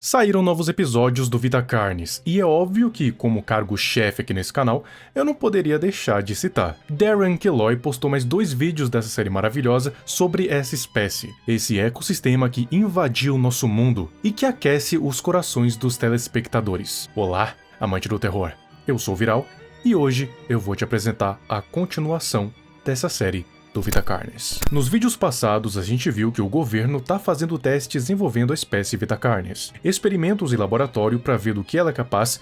Saíram novos episódios do Vita Carnes, e é óbvio que, como cargo-chefe aqui nesse canal, eu não poderia deixar de citar. Darren Killoy postou mais 2 vídeos dessa série maravilhosa sobre essa espécie, esse ecossistema que invadiu nosso mundo e que aquece os corações dos telespectadores. Olá, amante do terror, eu sou o Viral, e hoje eu vou te apresentar a continuação dessa série do Vita Carnes. Nos vídeos passados a gente viu que o governo está fazendo testes envolvendo a espécie Vita Carnes, experimentos em laboratório para ver do que ela é capaz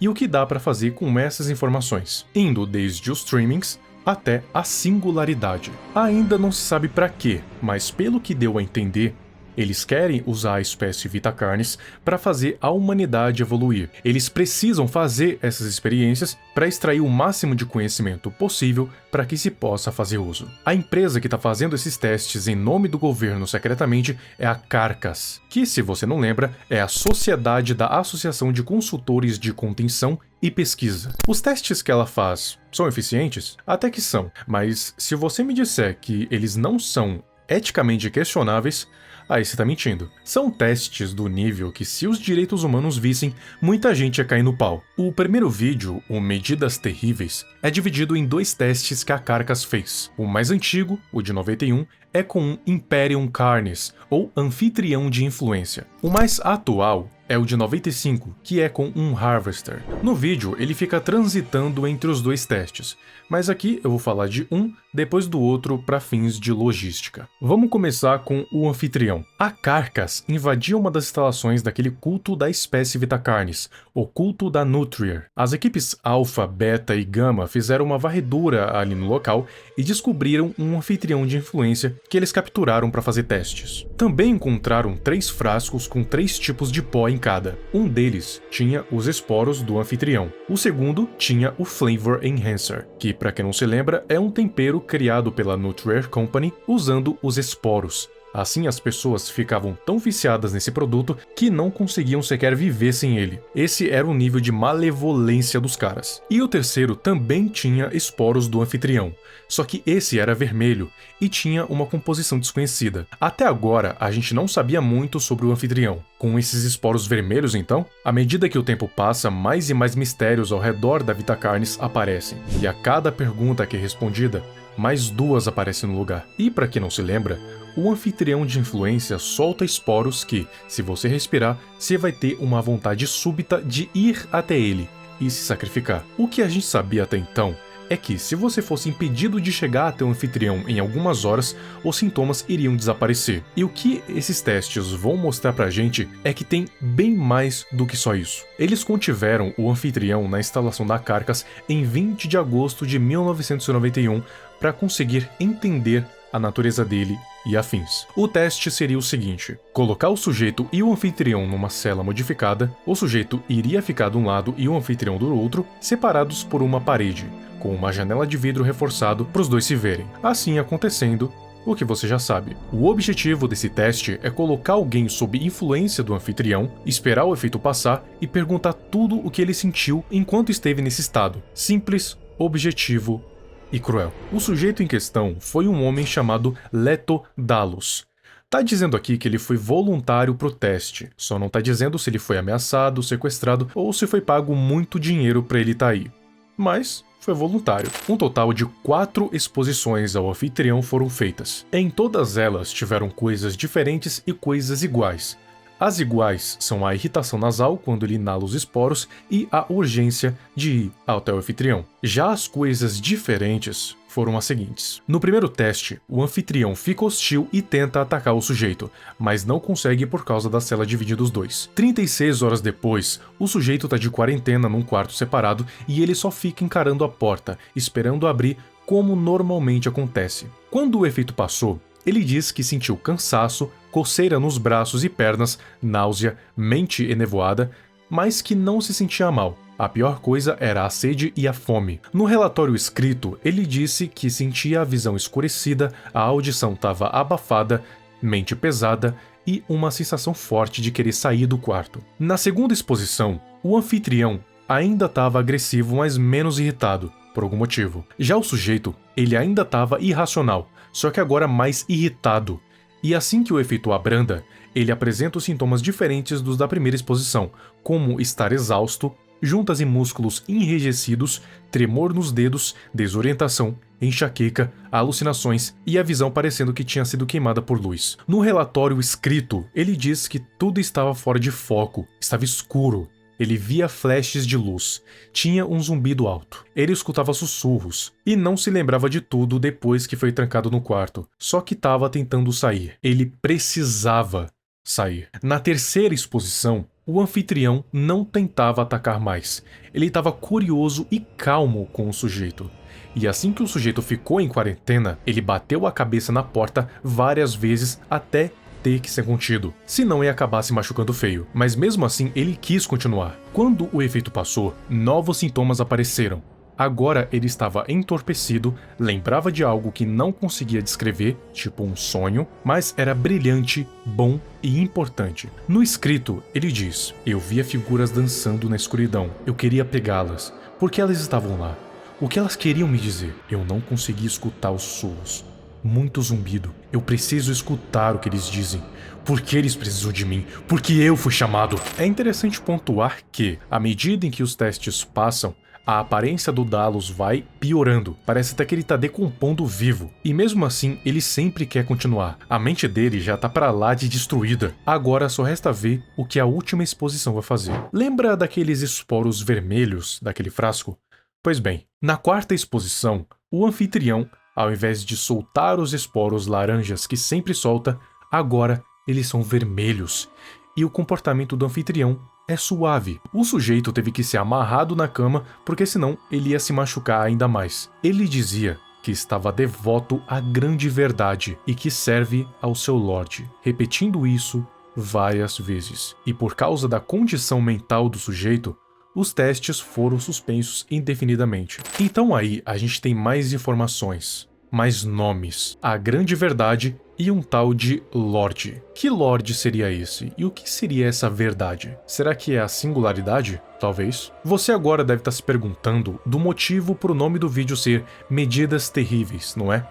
e o que dá para fazer com essas informações, indo desde os streamings até a singularidade. Ainda não se sabe para quê, mas pelo que deu a entender, eles querem usar a espécie Vita Carnes para fazer a humanidade evoluir. Eles precisam fazer essas experiências para extrair o máximo de conhecimento possível para que se possa fazer uso. A empresa que está fazendo esses testes em nome do governo secretamente é a Carcass, que, se você não lembra, é a Sociedade da Associação de Consultores de Contenção e Pesquisa. Os testes que ela faz são eficientes? Até que são, mas se você me disser que eles não são eticamente questionáveis, aí você tá mentindo. São testes do nível que, se os direitos humanos vissem, muita gente ia cair no pau. O primeiro vídeo, o Medidas Terríveis, é dividido em 2 testes que a Carcass fez. O mais antigo, o de 91, é com um Imperium Carnis, ou anfitrião de influência. O mais atual é o de 95, que é com um Harvester. No vídeo, ele fica transitando entre os 2 testes, mas aqui eu vou falar de um depois do outro para fins de logística. Vamos começar com o anfitrião. A Carcass invadiu uma das instalações daquele culto da espécie Vita Carnis, o culto da Nutrier. As equipes Alpha, Beta e Gama fizeram uma varredura ali no local e descobriram um anfitrião de influência que eles capturaram para fazer testes. Também encontraram 3 frascos com 3 tipos de pó em cada. Um deles tinha os esporos do anfitrião. O segundo tinha o Flavor Enhancer, que, para quem não se lembra, é um tempero criado pela Nutrier Company usando os esporos. Assim, as pessoas ficavam tão viciadas nesse produto que não conseguiam sequer viver sem ele. Esse era o nível de malevolência dos caras. E o terceiro também tinha esporos do anfitrião, só que esse era vermelho e tinha uma composição desconhecida. Até agora, a gente não sabia muito sobre o anfitrião. Com esses esporos vermelhos, então, à medida que o tempo passa, mais e mais mistérios ao redor da Vita Carnis aparecem. E a cada pergunta que é respondida, mais 2 aparecem no lugar. E para quem não se lembra, o anfitrião de influência solta esporos que, se você respirar, você vai ter uma vontade súbita de ir até ele e se sacrificar. O que a gente sabia até então é que, se você fosse impedido de chegar até o anfitrião em algumas horas, os sintomas iriam desaparecer. E o que esses testes vão mostrar pra gente é que tem bem mais do que só isso. Eles contiveram o anfitrião na instalação da Carcass em 20 de agosto de 1991 para conseguir entender a natureza dele e afins. O teste seria o seguinte: colocar o sujeito e o anfitrião numa cela modificada, o sujeito iria ficar de um lado e o anfitrião do outro, separados por uma parede, com uma janela de vidro reforçado para os 2 se verem. Assim acontecendo, o que você já sabe. O objetivo desse teste é colocar alguém sob influência do anfitrião, esperar o efeito passar e perguntar tudo o que ele sentiu enquanto esteve nesse estado. Simples, objetivo e cruel. O sujeito em questão foi um homem chamado Leto Dallos. Tá dizendo aqui que ele foi voluntário pro teste, só não tá dizendo se ele foi ameaçado, sequestrado ou se foi pago muito dinheiro pra ele tá aí. Mas foi voluntário. Um total de 4 exposições ao anfitrião foram feitas. Em todas elas tiveram coisas diferentes e coisas iguais. As iguais são a irritação nasal quando ele inala os esporos e a urgência de ir até o anfitrião. Já as coisas diferentes foram as seguintes. No primeiro teste, o anfitrião fica hostil e tenta atacar o sujeito, mas não consegue por causa da cela dividida os 2. 36 horas depois, o sujeito está de quarentena num quarto separado e ele só fica encarando a porta, esperando abrir como normalmente acontece. Quando o efeito passou, ele diz que sentiu cansaço, coceira nos braços e pernas, náusea, mente enevoada, mas que não se sentia mal. A pior coisa era a sede e a fome. No relatório escrito, ele disse que sentia a visão escurecida, a audição estava abafada, mente pesada e uma sensação forte de querer sair do quarto. Na segunda exposição, o anfitrião ainda estava agressivo, mas menos irritado, por algum motivo. Já o sujeito, ele ainda estava irracional, só que agora mais irritado. E assim que o efeito abranda, ele apresenta os sintomas diferentes dos da primeira exposição, como estar exausto, juntas em músculos enrijecidos, tremor nos dedos, desorientação, enxaqueca, alucinações e a visão parecendo que tinha sido queimada por luz. No relatório escrito, ele diz que tudo estava fora de foco, estava escuro. Ele via flashes de luz, tinha um zumbido alto. Ele escutava sussurros e não se lembrava de tudo depois que foi trancado no quarto, só que estava tentando sair. Ele precisava sair. Na terceira exposição, o anfitrião não tentava atacar mais. Ele estava curioso e calmo com o sujeito. E assim que o sujeito ficou em quarentena, ele bateu a cabeça na porta várias vezes até ter que ser contido, senão ia acabar se machucando feio. Mas mesmo assim, ele quis continuar. Quando o efeito passou, novos sintomas apareceram. Agora ele estava entorpecido, lembrava de algo que não conseguia descrever, tipo um sonho, mas era brilhante, bom e importante. No escrito, ele diz: "Eu via figuras dançando na escuridão. Eu queria pegá-las. Por que elas estavam lá? O que elas queriam me dizer? Eu não conseguia escutar os sussurros. Muito zumbido. Eu preciso escutar o que eles dizem. Por que eles precisam de mim? Porque eu fui chamado." É interessante pontuar que, à medida em que os testes passam, a aparência do Dallas vai piorando. Parece até que ele tá decompondo vivo. E mesmo assim, ele sempre quer continuar. A mente dele já tá pra lá de destruída. Agora só resta ver o que a última exposição vai fazer. Lembra daqueles esporos vermelhos daquele frasco? Pois bem, na quarta exposição, o anfitrião, ao invés de soltar os esporos laranjas que sempre solta, agora eles são vermelhos. E o comportamento do anfitrião é suave. O sujeito teve que ser amarrado na cama porque senão ele ia se machucar ainda mais. Ele dizia que estava devoto à grande verdade e que serve ao seu Lorde, repetindo isso várias vezes. E por causa da condição mental do sujeito, os testes foram suspensos indefinidamente. Então aí a gente tem mais informações, mais nomes, a grande verdade e um tal de Lorde. Que Lorde seria esse? E o que seria essa verdade? Será que é a singularidade? Talvez. Você agora deve estar se perguntando do motivo para o nome do vídeo ser Medidas Terríveis, não é?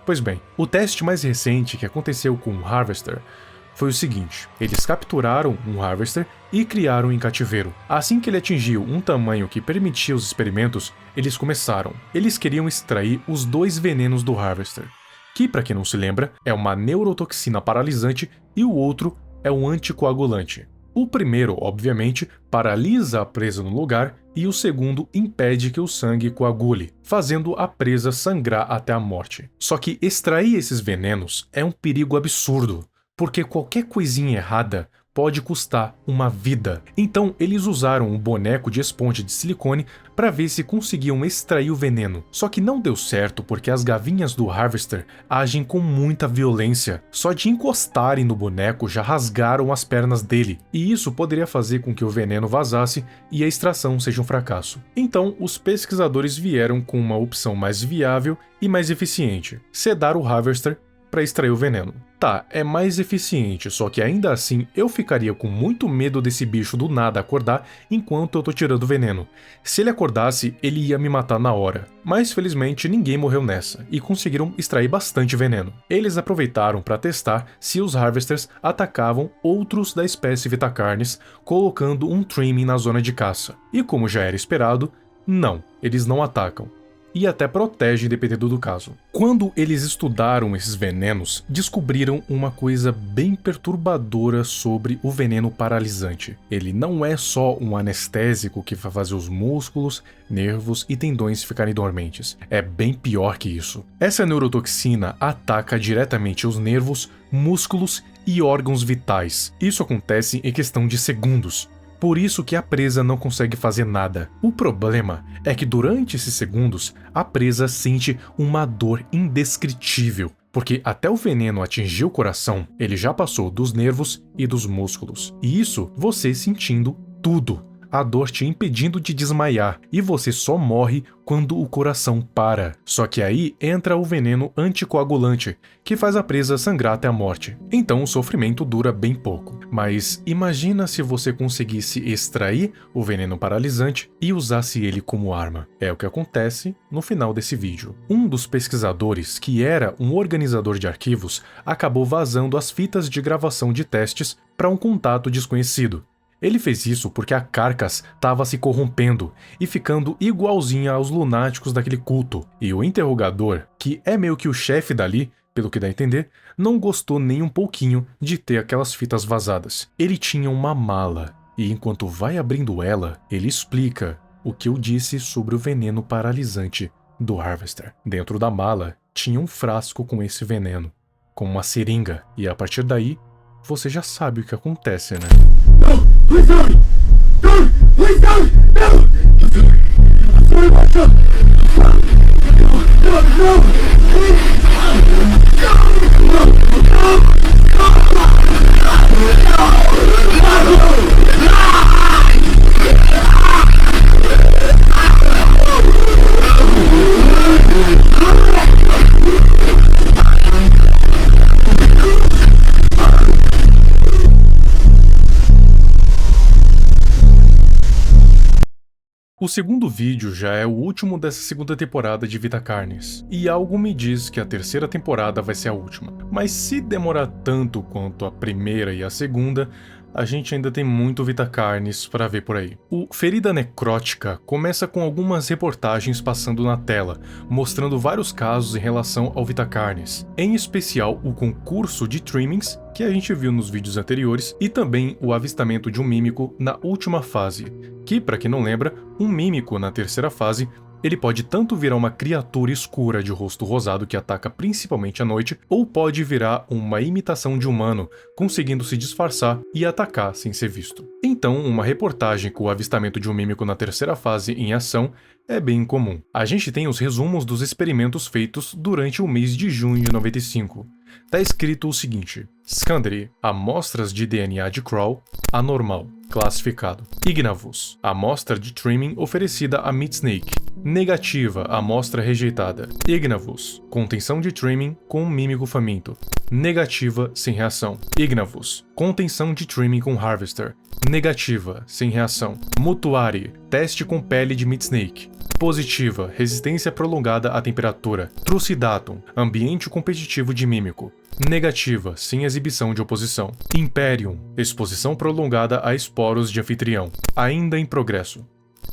Pois bem, o teste mais recente que aconteceu com o Harvester foi o seguinte: eles capturaram um Harvester e criaram em cativeiro. Assim que ele atingiu um tamanho que permitia os experimentos, eles começaram. Eles queriam extrair os 2 venenos do Harvester, que, para quem não se lembra, é uma neurotoxina paralisante e o outro é um anticoagulante. O primeiro, obviamente, paralisa a presa no lugar e o segundo impede que o sangue coagule, fazendo a presa sangrar até a morte. Só que extrair esses venenos é um perigo absurdo, porque qualquer coisinha errada pode custar uma vida. Então eles usaram um boneco de esponja de silicone para ver se conseguiam extrair o veneno. Só que não deu certo porque as gavinhas do Harvester agem com muita violência. Só de encostarem no boneco já rasgaram as pernas dele, e isso poderia fazer com que o veneno vazasse e a extração seja um fracasso. Então os pesquisadores vieram com uma opção mais viável e mais eficiente: sedar o Harvester para extrair o veneno. Tá, é mais eficiente, só que ainda assim eu ficaria com muito medo desse bicho do nada acordar enquanto eu tô tirando o veneno. Se ele acordasse, ele ia me matar na hora. Mas felizmente ninguém morreu nessa, e conseguiram extrair bastante veneno. Eles aproveitaram para testar se os Harvesters atacavam outros da espécie Vitacarnis, colocando um trimming na zona de caça. E como já era esperado, não, eles não atacam. E até protege dependendo do caso. Quando eles estudaram esses venenos, descobriram uma coisa bem perturbadora sobre o veneno paralisante. Ele não é só um anestésico que vai fazer os músculos, nervos e tendões ficarem dormentes. É bem pior que isso. Essa neurotoxina ataca diretamente os nervos, músculos e órgãos vitais. Isso acontece em questão de segundos. Por isso que a presa não consegue fazer nada. O problema é que durante esses segundos, a presa sente uma dor indescritível, porque até o veneno atingir o coração, ele já passou dos nervos e dos músculos. E isso você sentindo tudo. a dor te impedindo de desmaiar, e você só morre quando o coração para. Só que aí entra o veneno anticoagulante, que faz a presa sangrar até a morte. Então o sofrimento dura bem pouco. Mas imagina se você conseguisse extrair o veneno paralisante e usasse ele como arma. É o que acontece no final desse vídeo. Um dos pesquisadores, que era um organizador de arquivos, acabou vazando as fitas de gravação de testes para um contato desconhecido. Ele fez isso porque a Carcass estava se corrompendo e ficando igualzinha aos lunáticos daquele culto, e o interrogador, que é meio que o chefe dali, pelo que dá a entender, não gostou nem um pouquinho de ter aquelas fitas vazadas. Ele tinha uma mala, e enquanto vai abrindo ela, ele explica o que eu disse sobre o veneno paralisante do Harvester. Dentro da mala tinha um frasco com esse veneno, com uma seringa, e a partir daí, você já sabe o que acontece, né? Please don't! Don't! Please don't! No! I'm sorry, Marshall! No! O segundo vídeo já é o último dessa segunda temporada de Vita Carnis, e algo me diz que a terceira temporada vai ser a última. Mas se demorar tanto quanto a primeira e a segunda, a gente ainda tem muito Vita Carnis para ver por aí. O Ferida Necrótica começa com algumas reportagens passando na tela, mostrando vários casos em relação ao Vita Carnis, em especial o concurso de trimmings que a gente viu nos vídeos anteriores, e também o avistamento de um mímico na última fase, que, para quem não lembra, um mímico na terceira fase ele pode tanto virar uma criatura escura de rosto rosado que ataca principalmente à noite, ou pode virar uma imitação de humano, conseguindo se disfarçar e atacar sem ser visto. Então, uma reportagem com o avistamento de um mímico na terceira fase em ação é bem comum. A gente tem os resumos dos experimentos feitos durante o mês de junho de 95. Tá escrito o seguinte: Scandery, amostras de DNA de Crawl, anormal, classificado. Ignavus, amostra de trimming oferecida a Meat Snake, negativa, amostra rejeitada. Ignavus, contenção de trimming com mímico faminto, negativa, sem reação. Ignavus, contenção de trimming com Harvester, negativa, sem reação. Mutuari, teste com pele de Meat Snake, positiva, resistência prolongada à temperatura. Trucidatum, ambiente competitivo de mímico, negativa, sem exibição de oposição. Imperium, exposição prolongada a esporos de anfitrião, ainda em progresso.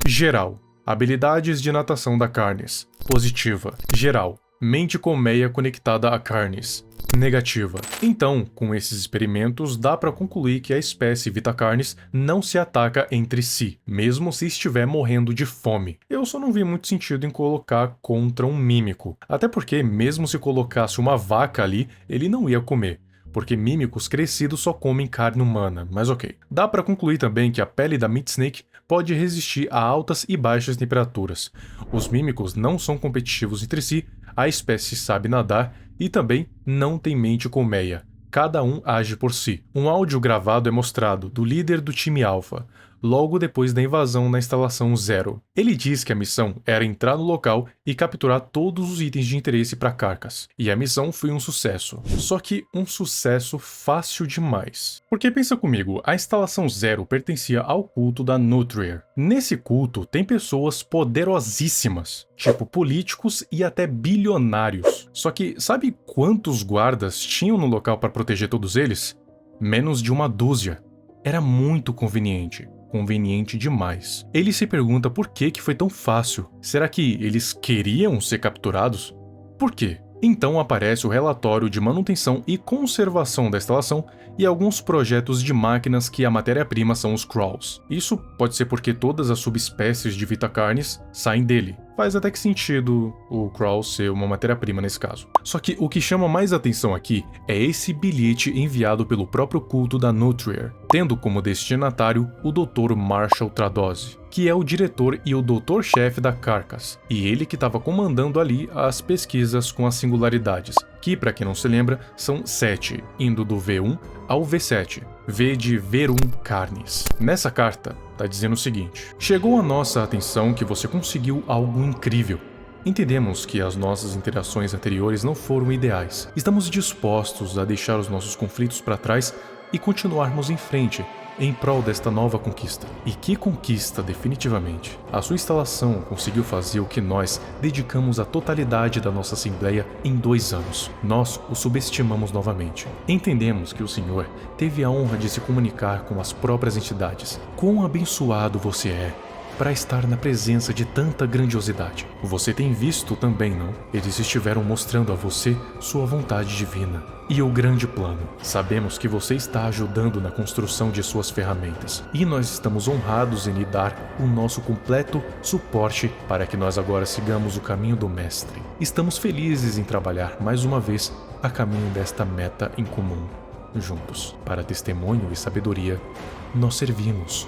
Geral, habilidades de natação da Carnis, positiva. Geral, mente colmeia conectada a Carnis, negativa. Então, com esses experimentos, dá para concluir que a espécie Vita Carnis não se ataca entre si, mesmo se estiver morrendo de fome. Eu só não vi muito sentido em colocar contra um mímico, até porque mesmo se colocasse uma vaca ali, ele não ia comer, porque mímicos crescidos só comem carne humana, mas ok. Dá para concluir também que a pele da Meat Snake pode resistir a altas e baixas temperaturas. Os mímicos não são competitivos entre si, a espécie sabe nadar e também não tem mente colmeia. Cada um age por si. Um áudio gravado é mostrado do líder do time Alpha, logo depois da invasão na instalação Zero. Ele diz que a missão era entrar no local e capturar todos os itens de interesse para Carcass. E a missão foi um sucesso. Só que um sucesso fácil demais. Porque pensa comigo, a instalação Zero pertencia ao culto da Nutrir. Nesse culto tem pessoas poderosíssimas, tipo políticos e até bilionários. Só que sabe quantos guardas tinham no local para proteger todos eles? Menos de uma dúzia. Era muito conveniente. Conveniente demais. Ele se pergunta por que foi tão fácil. Será que eles queriam ser capturados? Por quê? Então aparece o relatório de manutenção e conservação da instalação e alguns projetos de máquinas que a matéria-prima são os Crawls. Isso pode ser porque todas as subespécies de Vita Carnis saem dele. Faz até que sentido o Crawl ser uma matéria-prima nesse caso. Só que o que chama mais atenção aqui é esse bilhete enviado pelo próprio culto da Nutrir, tendo como destinatário o Dr. Marshall Tradose, que é o diretor e o doutor-chefe da Carcass, e ele que estava comandando ali as pesquisas com as singularidades, que, para quem não se lembra, são 7, indo do V1 ao V7, V de Verum Carnis. Nessa carta, tá dizendo o seguinte: chegou à nossa atenção que você conseguiu algo incrível. Entendemos que as nossas interações anteriores não foram ideais. Estamos dispostos a deixar os nossos conflitos para trás e continuarmos em frente, em prol desta nova conquista. E que conquista, definitivamente. A sua instalação conseguiu fazer o que nós dedicamos a totalidade da nossa Assembleia em 2 anos. Nós o subestimamos novamente. Entendemos que o Senhor teve a honra de se comunicar com as próprias entidades. Quão abençoado você é para estar na presença de tanta grandiosidade. Você tem visto também, não? Eles estiveram mostrando a você sua vontade divina e o grande plano. Sabemos que você está ajudando na construção de suas ferramentas e nós estamos honrados em lhe dar o nosso completo suporte para que nós agora sigamos o caminho do Mestre. Estamos felizes em trabalhar mais uma vez a caminho desta meta em comum. Juntos, para testemunho e sabedoria, nós servimos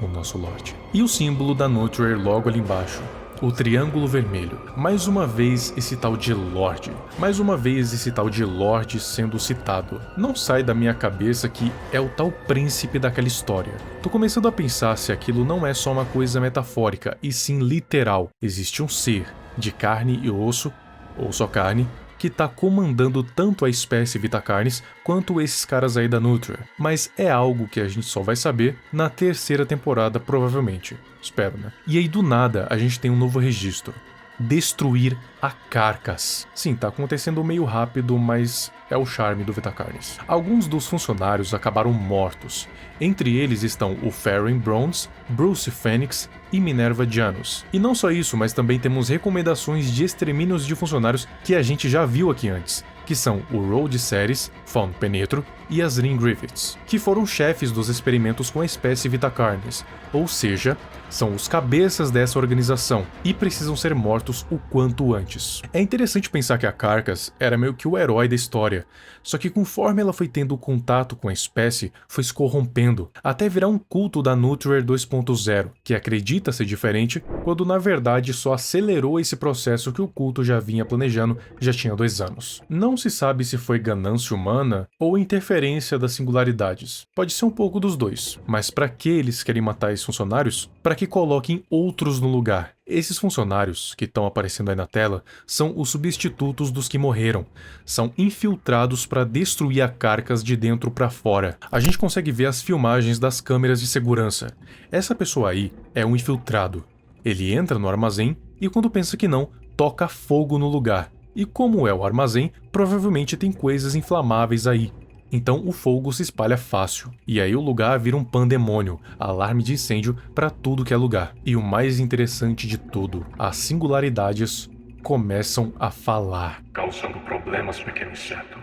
o nosso Lorde. E o símbolo da Nutrier logo ali embaixo, o triângulo vermelho. Mais uma vez esse tal de Lorde. Mais uma vez esse tal de Lorde sendo citado. Não sai da minha cabeça que é o tal príncipe daquela história. Tô começando a pensar se aquilo não é só uma coisa metafórica, e sim literal. Existe um ser de carne e osso, ou só carne, que tá comandando tanto a espécie Vitacarnis quanto esses caras aí da Nutrier. Mas é algo que a gente só vai saber na 3ª temporada, provavelmente. Espero, né? E aí do nada a gente tem um novo registro. Destruir a Carcass. Sim, tá acontecendo meio rápido, mas é o charme do Vitacarnis. Alguns dos funcionários acabaram mortos. Entre eles estão o Farron Bronze, Bruce Fênix e Minerva Janus. E não só isso, mas também temos recomendações de extermínios de funcionários que a gente já viu aqui antes, que são o Road Ceres, Fawn Penetro e Asrin Griffiths, que foram chefes dos experimentos com a espécie Vitacarnis, ou seja, são os cabeças dessa organização e precisam ser mortos o quanto antes. É interessante pensar que a Carcass era meio que o herói da história, só que conforme ela foi tendo contato com a espécie, foi se corrompendo, até virar um culto da Nutrier 2.0, que acredita ser diferente, quando na verdade só acelerou esse processo que o culto já vinha planejando já tinha 2 anos. Não se sabe se foi ganância humana ou interferência das singularidades. Pode ser um pouco dos dois, mas para que eles querem matar esses funcionários? Para que coloquem outros no lugar. Esses funcionários que estão aparecendo aí na tela são os substitutos dos que morreram. São infiltrados para destruir a Carcass de dentro para fora. A gente consegue ver as filmagens das câmeras de segurança. Essa pessoa aí é um infiltrado. Ele entra no armazém e quando pensa que não, toca fogo no lugar. E como é o armazém, provavelmente tem coisas inflamáveis aí. Então o fogo se espalha fácil, e aí o lugar vira um pandemônio, alarme de incêndio para tudo que é lugar. E o mais interessante de tudo, as singularidades começam a falar. Causando problemas, pequeno inseto.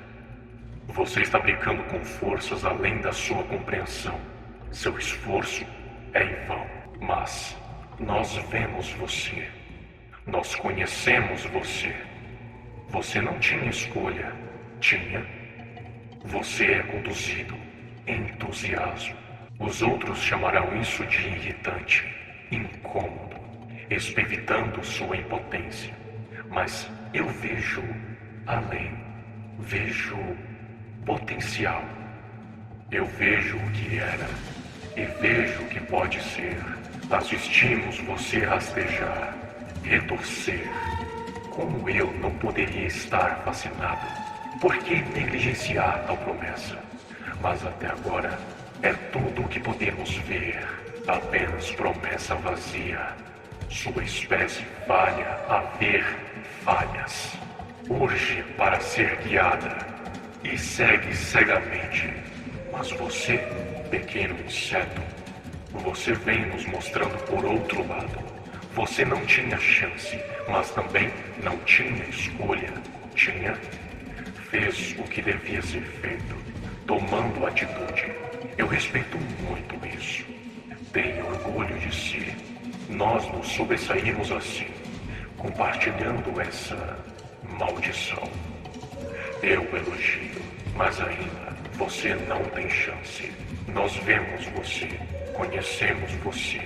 Você está brincando com forças além da sua compreensão. Seu esforço é em vão. Mas nós vemos você. Nós conhecemos você. Você não tinha escolha. Tinha. Você é conduzido. Entusiasmo. Os outros chamarão isso de irritante, incômodo, evitando sua impotência. Mas eu vejo além. Vejo potencial. Eu vejo o que era e vejo o que pode ser. Assistimos você rastejar, retorcer. Como eu não poderia estar fascinado? Por que negligenciar tal promessa? Mas até agora é tudo o que podemos ver. Apenas promessa vazia. Sua espécie falha a ver falhas. Urge para ser guiada e segue cegamente. Mas você, pequeno inseto, você vem nos mostrando por outro lado. Você não tinha chance, mas também não tinha escolha. Tinha? Fez o que devia ser feito, tomando atitude. Eu respeito muito isso. Tenho orgulho de si. Nós nos sobressaímos assim, compartilhando essa maldição. Eu elogio, mas ainda você não tem chance. Nós vemos você, conhecemos você.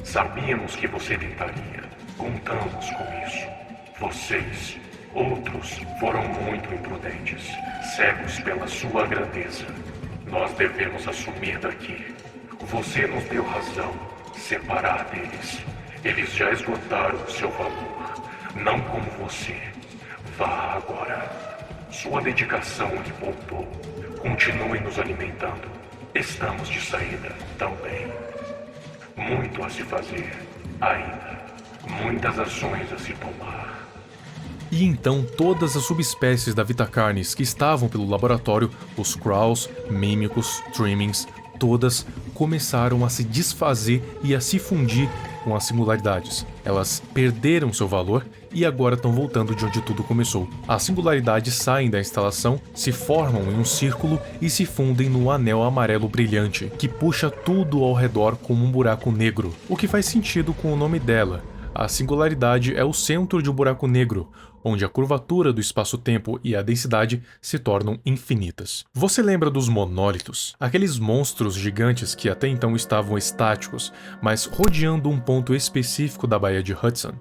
Sabíamos que você tentaria. Contamos com isso. Vocês, outros, foram muito imprudentes, cegos pela sua grandeza. Nós devemos assumir daqui. Você nos deu razão. Separar deles. Eles já esgotaram o seu valor. Não como você. Vá agora. Sua dedicação lhe poupou. Continue nos alimentando. Estamos de saída também. Muito a se fazer ainda. Muitas ações a se tomar. E então todas as subespécies da Vitacarnis que estavam pelo laboratório, os Krauls, Mímicos, Trimmings, todas começaram a se desfazer e a se fundir com as singularidades. Elas perderam seu valor e agora estão voltando de onde tudo começou. As singularidades saem da instalação, se formam em um círculo e se fundem no anel amarelo brilhante, que puxa tudo ao redor como um buraco negro, o que faz sentido com o nome dela. A singularidade é o centro de um buraco negro, onde a curvatura do espaço-tempo e a densidade se tornam infinitas. Você lembra dos monólitos? Aqueles monstros gigantes que até então estavam estáticos, mas rodeando um ponto específico da Baía de Hudson?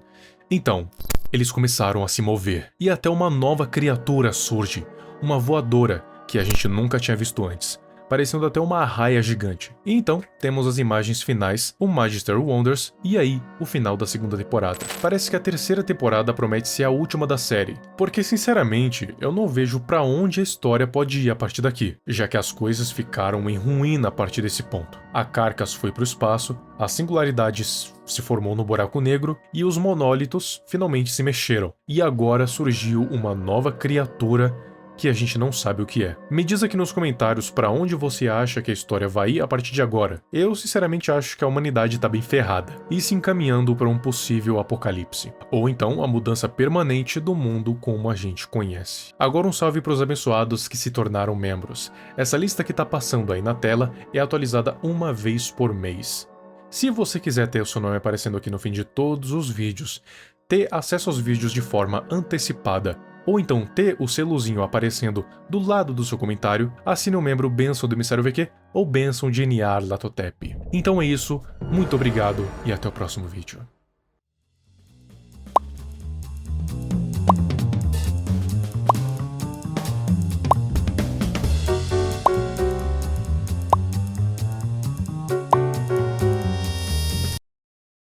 Então, eles começaram a se mover, e até uma nova criatura surge, uma voadora que a gente nunca tinha visto antes, parecendo até uma arraia gigante. E então, temos as imagens finais, o Magister Wonders, e aí, o final da segunda temporada. Parece que a terceira temporada promete ser a última da série, porque sinceramente, eu não vejo pra onde a história pode ir a partir daqui, já que as coisas ficaram em ruína a partir desse ponto. A Carcass foi pro espaço, a singularidade se formou no buraco negro, e os monólitos finalmente se mexeram. E agora surgiu uma nova criatura que a gente não sabe o que é. Me diz aqui nos comentários pra onde você acha que a história vai ir a partir de agora. Eu sinceramente acho que a humanidade tá bem ferrada, e se encaminhando para um possível apocalipse. Ou então a mudança permanente do mundo como a gente conhece. Agora um salve pros abençoados que se tornaram membros. Essa lista que tá passando aí na tela é atualizada uma vez por mês. Se você quiser ter o seu nome aparecendo aqui no fim de todos os vídeos, ter acesso aos vídeos de forma antecipada, ou então ter o selozinho aparecendo do lado do seu comentário, assine o membro Bênção do Emissário VQ ou Bênção de Nyarlathotep. Então é isso, muito obrigado e até o próximo vídeo.